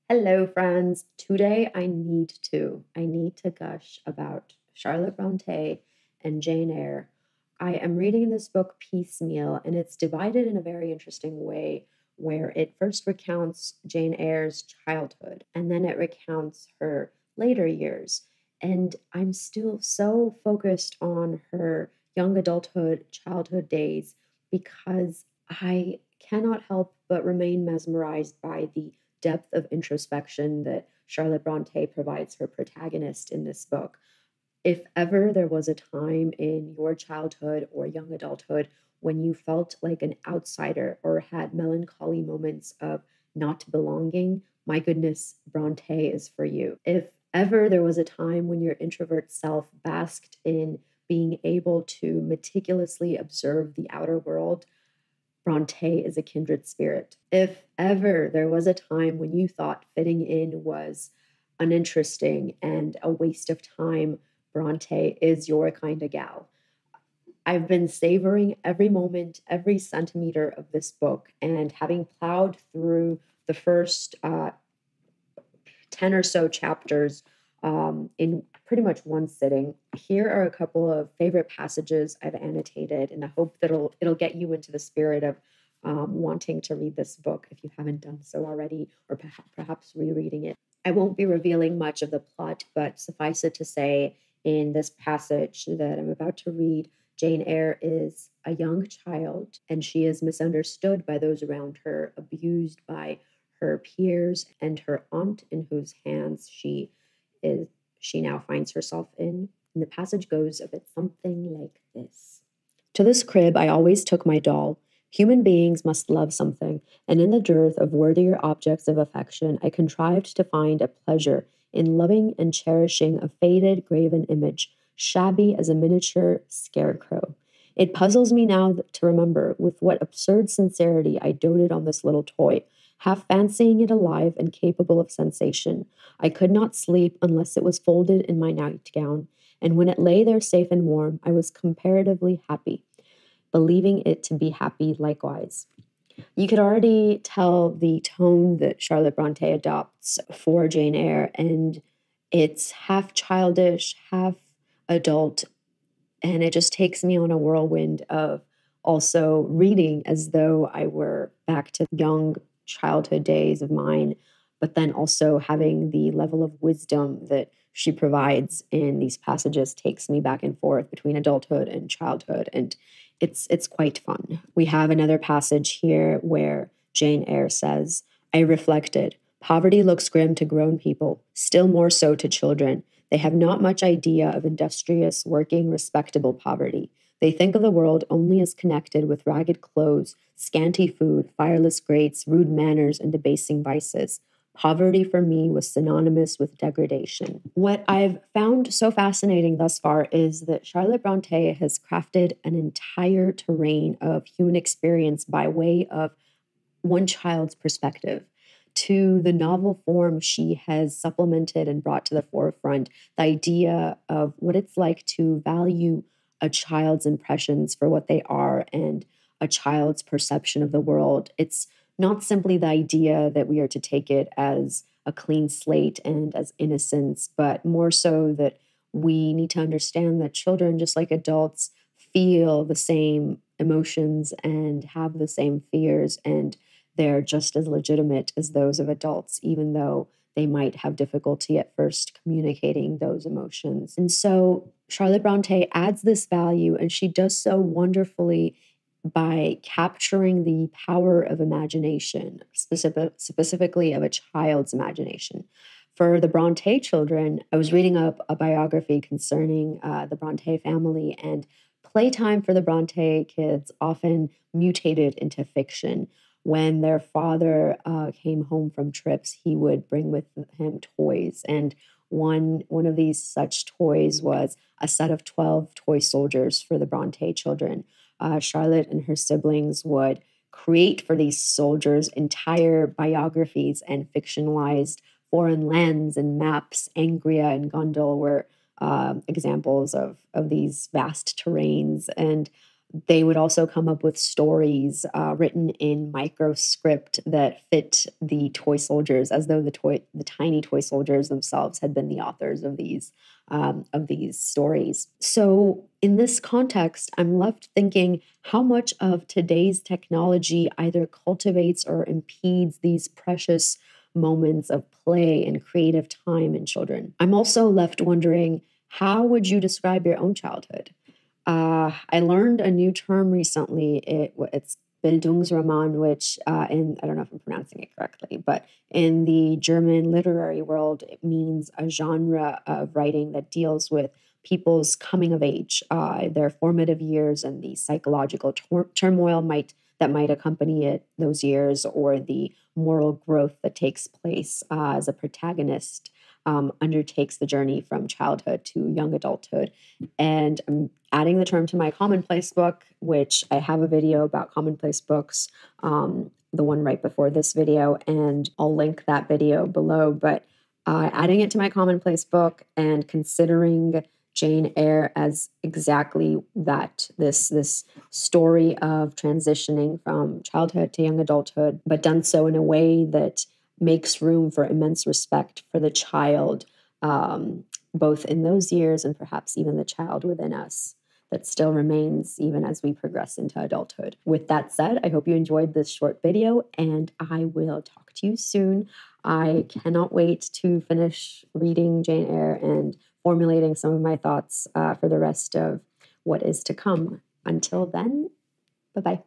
Hello, friends. Today I need to gush about Charlotte Bronte and Jane Eyre. I am reading this book piecemeal, and it's divided in a very interesting way, where it first recounts Jane Eyre's childhood, and then it recounts her later years. And I'm still so focused on her young adulthood, childhood days, because I cannot help but remain mesmerized by the depth of introspection that Charlotte Bronte provides her protagonist in this book. If ever there was a time in your childhood or young adulthood when you felt like an outsider or had melancholy moments of not belonging, my goodness, Bronte is for you. If ever there was a time when your introvert self basked in being able to meticulously observe the outer world, Bronte is a kindred spirit. If ever there was a time when you thought fitting in was uninteresting and a waste of time, Bronte is your kind of gal. I've been savoring every moment, every centimeter of this book, and having plowed through the first 10 or so chapters in pretty much one sitting. Here are a couple of favorite passages I've annotated in the hope that it'll get you into the spirit of wanting to read this book if you haven't done so already, or perhaps rereading it. I won't be revealing much of the plot, but suffice it to say, in this passage that I'm about to read, Jane Eyre is a young child, and she is misunderstood by those around her, abused by her peers and her aunt, in whose hands she now finds herself in. And the passage goes a bit something like this. To this crib I always took my doll. Human beings must love something, and in the dearth of worthier objects of affection, I contrived to find a pleasure in loving and cherishing a faded graven image, shabby as a miniature scarecrow. It puzzles me now to remember with what absurd sincerity I doted on this little toy, half fancying it alive and capable of sensation. I could not sleep unless it was folded in my nightgown, and when it lay there safe and warm, I was comparatively happy, believing it to be happy likewise. You could already tell the tone that Charlotte Bronte adopts for Jane Eyre, and it's half childish, half adult, and it just takes me on a whirlwind of also reading as though I were back to young childhood days of mine, but then also having the level of wisdom that she provides in these passages takes me back and forth between adulthood and childhood, and it's quite fun. We have another passage here where Jane Eyre says, I reflected, poverty looks grim to grown people, still more so to children. They have not much idea of industrious, working, respectable poverty. They think of the world only as connected with ragged clothes, scanty food, fireless grates, rude manners, and debasing vices. Poverty for me was synonymous with degradation. What I've found so fascinating thus far is that Charlotte Bronte has crafted an entire terrain of human experience by way of one child's perspective. To the novel form, she has supplemented and brought to the forefront the idea of what it's like to value a child's impressions for what they are and a child's perception of the world. It's not simply the idea that we are to take it as a clean slate and as innocence, but more so that we need to understand that children, just like adults, feel the same emotions and have the same fears, and they're just as legitimate as those of adults, even though they might have difficulty at first communicating those emotions. And so Charlotte Bronte adds this value, and she does so wonderfully by capturing the power of imagination, specifically of a child's imagination. For the Bronte children, I was reading up a biography concerning the Bronte family, and playtime for the Bronte kids often mutated into fiction. When their father came home from trips, he would bring with him toys, and one of these such toys was a set of 12 toy soldiers for the Bronte children. Charlotte and her siblings would create for these soldiers entire biographies and fictionalized foreign lands and maps. Angria and Gondel were examples of these vast terrains. And They would also come up with stories written in microscript that fit the toy soldiers, as though the tiny toy soldiers themselves had been the authors of these stories. So, in this context, I'm left thinking how much of today's technology either cultivates or impedes these precious moments of play and creative time in children. I'm also left wondering, how would you describe your own childhood? I learned a new term recently. It's Bildungsroman, which I don't know if I'm pronouncing it correctly, but in the German literary world, it means a genre of writing that deals with people's coming of age, their formative years, and the psychological turmoil that might accompany those years, or the moral growth that takes place as a protagonist undertakes the journey from childhood to young adulthood. And I'm adding the term to my Commonplace book, which I have a video about Commonplace books, the one right before this video, and I'll link that video below. But adding it to my Commonplace book and considering Jane Eyre as exactly that, this story of transitioning from childhood to young adulthood, but done so in a way that makes room for immense respect for the child, both in those years and perhaps even the child within us that still remains even as we progress into adulthood. With that said, I hope you enjoyed this short video, and I will talk to you soon. I cannot wait to finish reading Jane Eyre and formulating some of my thoughts for the rest of what is to come. Until then, bye-bye.